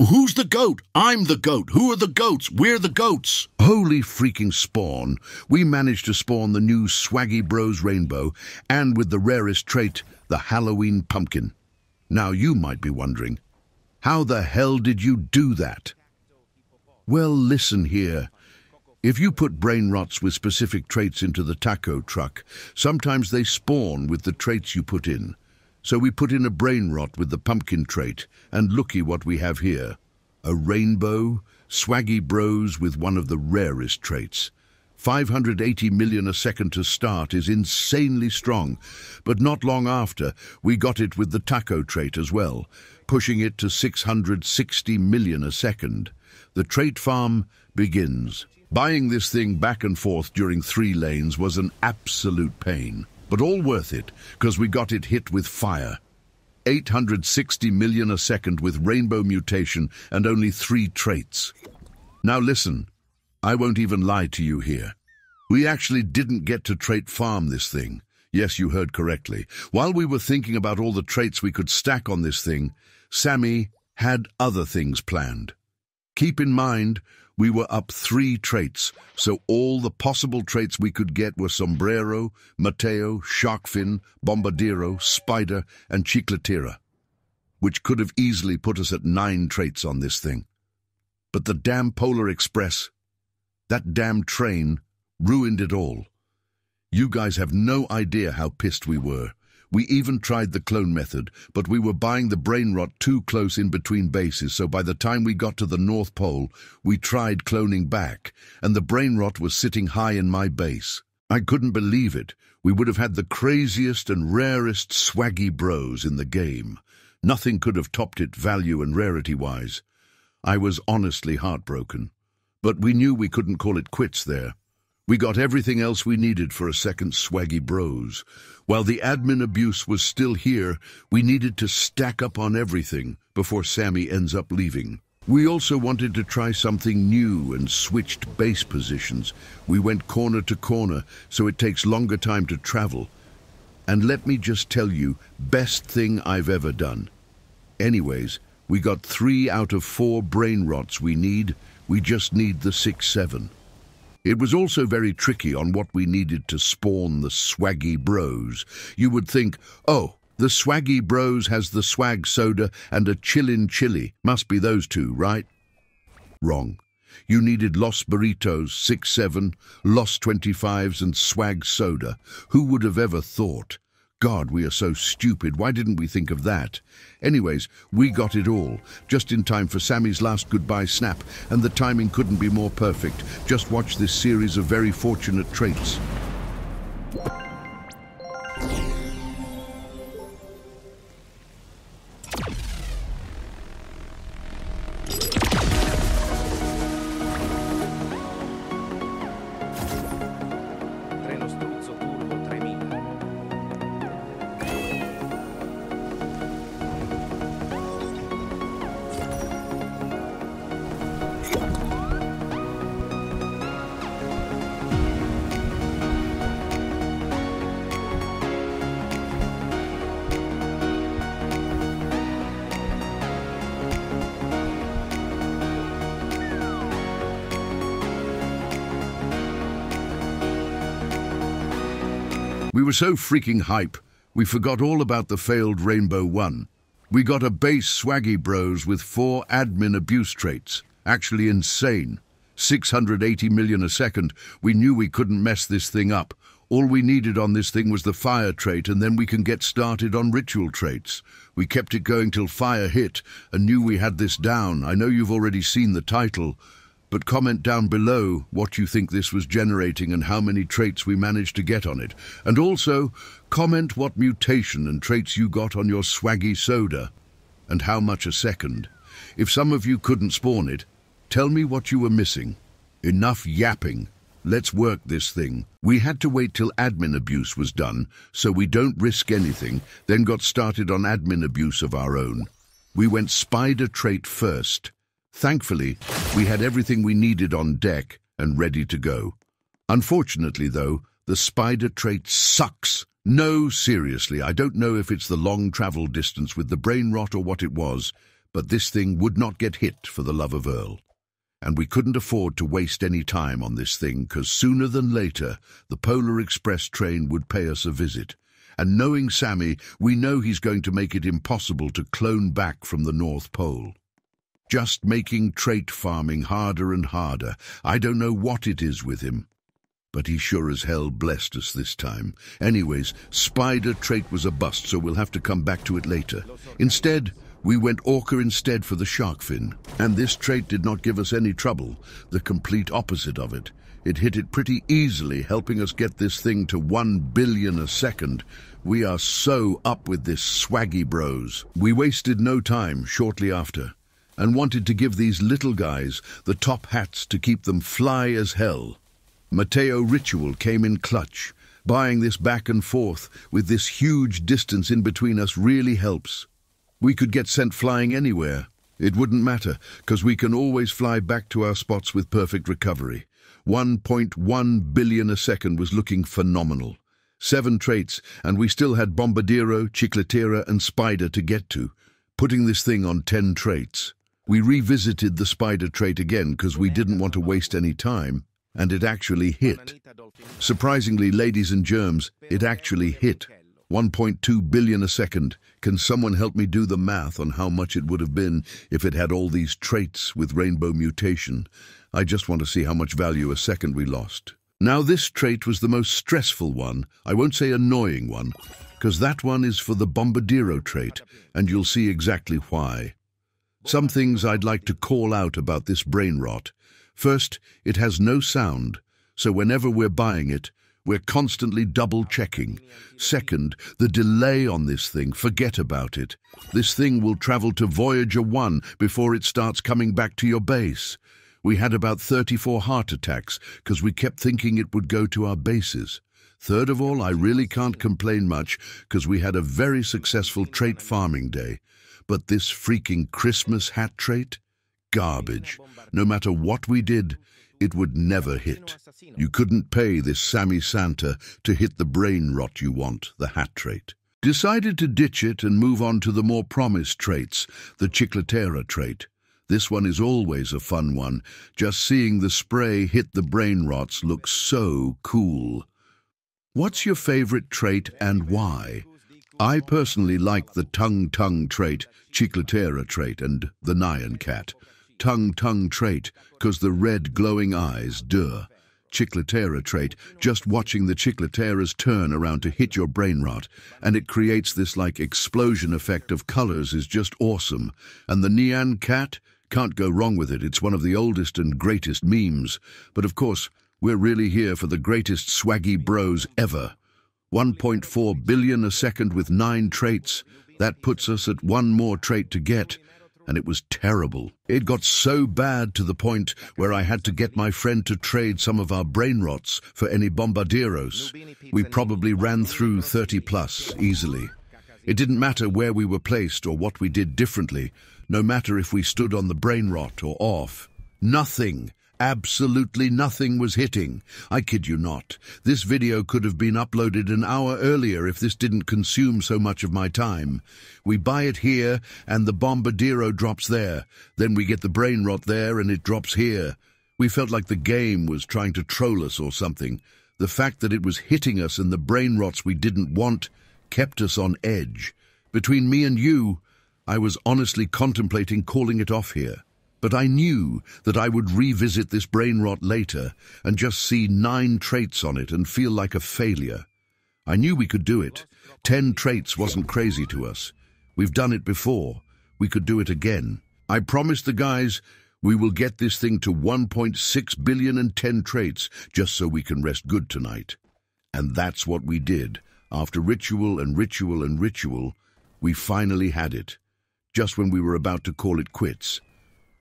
Who's the goat? I'm the goat. Who are the goats? We're the goats. Holy freaking spawn. We managed to spawn the new Swaggy Bros Rainbow, and with the rarest trait, the Halloween pumpkin. Now you might be wondering, how the hell did you do that? Well, listen here. If you put brain rots with specific traits into the taco truck, sometimes they spawn with the traits you put in. So we put in a brain rot with the pumpkin trait, and looky what we have here. A rainbow, Swaggy Bros with one of the rarest traits. 580 million a second to start is insanely strong, but not long after, we got it with the taco trait as well, pushing it to 660 million a second. The trait farm begins. Buying this thing back and forth during 3 lanes was an absolute pain. But all worth it, because we got it hit with fire. 860 million a second with rainbow mutation and only 3 traits. Now listen, I won't even lie to you here. We actually didn't get to trait farm this thing. Yes, you heard correctly. While we were thinking about all the traits we could stack on this thing, Sammy had other things planned. Keep in mind, we were up 3 traits, so all the possible traits we could get were Sombrero, Mateo, Sharkfin, Bombardiro, Spider, and Chiclatera, which could have easily put us at 9 traits on this thing. But the damn Polar Express, that damn train, ruined it all. You guys have no idea how pissed we were. We even tried the clone method, but we were buying the brain rot too close in between bases, so by the time we got to the North Pole, we tried cloning back, and the brain rot was sitting high in my base. I couldn't believe it. We would have had the craziest and rarest Swaggy Bros in the game. Nothing could have topped it value and rarity-wise. I was honestly heartbroken. But we knew we couldn't call it quits there. We got everything else we needed for a second Swaggy Bros. While the admin abuse was still here, we needed to stack up on everything before Sammy ends up leaving. We also wanted to try something new and switched base positions. We went corner to corner, so it takes longer time to travel. And let me just tell you, best thing I've ever done. Anyways, we got 3 out of 4 brain rots we need. We just need the 6-7. It was also very tricky on what we needed to spawn the Swaggy Bros. You would think, oh, the Swaggy Bros has the swag soda and a chillin' chili. Must be those 2, right? Wrong. You needed Los Burritos, 6-7, Los 25s and swag soda. Who would have ever thought? God, we are so stupid. Why didn't we think of that? Anyways, we got it all, just in time for Sammy's last goodbye snap, and the timing couldn't be more perfect. Just watch this series of very fortunate traits. We were so freaking hype, we forgot all about the failed Rainbow 1. We got a base Swaggy Bros with 4 admin abuse traits. Actually insane. 680 million a second. We knew we couldn't mess this thing up. All we needed on this thing was the fire trait, and then we can get started on ritual traits. We kept it going till fire hit, and knew we had this down. I know you've already seen the title, but comment down below what you think this was generating and how many traits we managed to get on it. And also, comment what mutation and traits you got on your Swaggy Soda, and how much a second. If some of you couldn't spawn it, tell me what you were missing. Enough yapping. Let's work this thing. We had to wait till admin abuse was done, so we don't risk anything, then got started on admin abuse of our own. We went Spider trait first. Thankfully, we had everything we needed on deck and ready to go. Unfortunately, though, the Spider trait sucks. No, seriously, I don't know if it's the long travel distance with the brain rot or what it was, But this thing would not get hit for the love of Earl. And we couldn't afford to waste any time on this thing, because sooner than later, the Polar Express train would pay us a visit. And knowing Sammy, we know he's going to make it impossible to clone back from the North Pole. Just making trait farming harder and harder. I don't know what it is with him. But he sure as hell blessed us this time. Anyways, Spider trait was a bust, so we'll have to come back to it later. Instead, we went Orca instead for the shark fin. And this trait did not give us any trouble, the complete opposite of it. It hit it pretty easily, helping us get this thing to 1 billion a second. We are so up with this swaggy bros. We wasted no time shortly after, and wanted to give these little guys the top hats to keep them fly as hell. Mateo Ritual came in clutch. Buying this back and forth with this huge distance in between us really helps. We could get sent flying anywhere. It wouldn't matter, because we can always fly back to our spots with perfect recovery. 1.1 billion a second was looking phenomenal. 7 traits, and we still had Bombardiro, Chicletera, and Spider to get to, putting this thing on 10 traits. We revisited the Spider trait again because we didn't want to waste any time, and it actually hit. Surprisingly, ladies and germs, it actually hit. 1.2 billion a second. Can someone help me do the math on how much it would have been if it had all these traits with rainbow mutation? I just want to see how much value a second we lost. Now this trait was the most stressful one. I won't say annoying one, because that one is for the Bombardiro trait, and you'll see exactly why. Some things I'd like to call out about this brain rot. First, it has no sound, so whenever we're buying it, we're constantly double-checking. Second, the delay on this thing, forget about it. This thing will travel to Voyager 1 before it starts coming back to your base. We had about 34 heart attacks because we kept thinking it would go to our bases. Third of all, I really can't complain much because we had a very successful trait farming day. But this freaking Christmas hat trait? Garbage. No matter what we did, it would never hit. You couldn't pay this Sammy Santa to hit the brain rot you want, the hat trait. Decided to ditch it and move on to the more promised traits, the Chicletera trait. This one is always a fun one. Just seeing the spray hit the brain rots looks so cool. What's your favorite trait and why? I personally like the Tung trait, Chicletera trait, and the Nyan Cat. Tung trait, cause the red glowing eyes, duh. Chicletera trait, just watching the Chicleteras turn around to hit your brain rot, and it creates this like explosion effect of colors is just awesome. And the Nyan Cat, can't go wrong with it, it's one of the oldest and greatest memes. But of course, we're really here for the greatest swaggy bros ever. 1.4 billion a second with 9 traits. That puts us at 1 more trait to get. And it was terrible. It got so bad to the point where I had to get my friend to trade some of our brain rots for any Bombardiros. We probably ran through 30 plus easily. It didn't matter where we were placed or what we did differently, no matter if we stood on the brain rot or off. Nothing, absolutely nothing was hitting. I kid you not. This video could have been uploaded an hour earlier if this didn't consume so much of my time. We buy it here and the Bombardiro drops there. Then we get the brain rot there and it drops here. We felt like the game was trying to troll us or something. The fact that it was hitting us and the brain rots we didn't want kept us on edge. Between me and you, I was honestly contemplating calling it off here. But I knew that I would revisit this brain rot later and just see 9 traits on it and feel like a failure. I knew we could do it. 10 traits wasn't crazy to us. We've done it before. We could do it again. I promised the guys we will get this thing to 1.6 billion and 10 traits just so we can rest good tonight. And that's what we did. After ritual and ritual and ritual, we finally had it. Just when we were about to call it quits.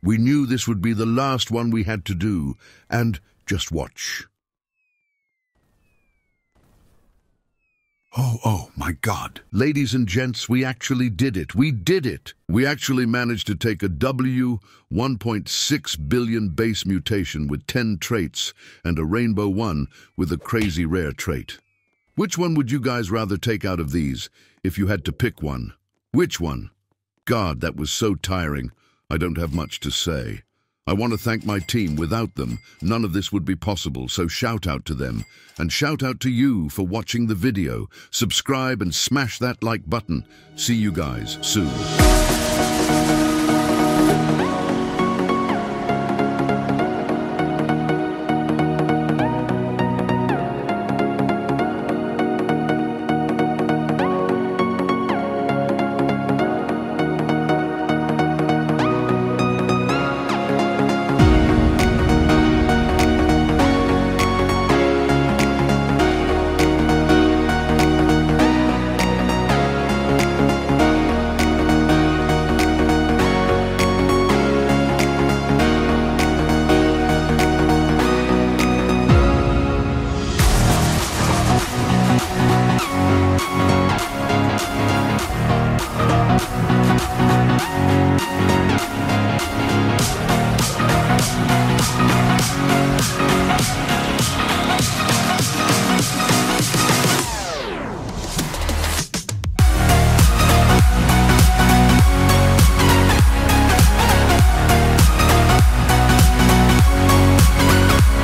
We knew this would be the last one we had to do, and just watch. Oh my God. Ladies and gents, we actually did it. We did it. We actually managed to take a W 1.6 billion base mutation with 10 traits and a rainbow one with a crazy rare trait. Which one would you guys rather take out of these if you had to pick one? Which one? God, that was so tiring. I don't have much to say. I want to thank my team. Without them, none of this would be possible, so shout out to them. And shout out to you for watching the video. Subscribe and smash that like button. See you guys soon.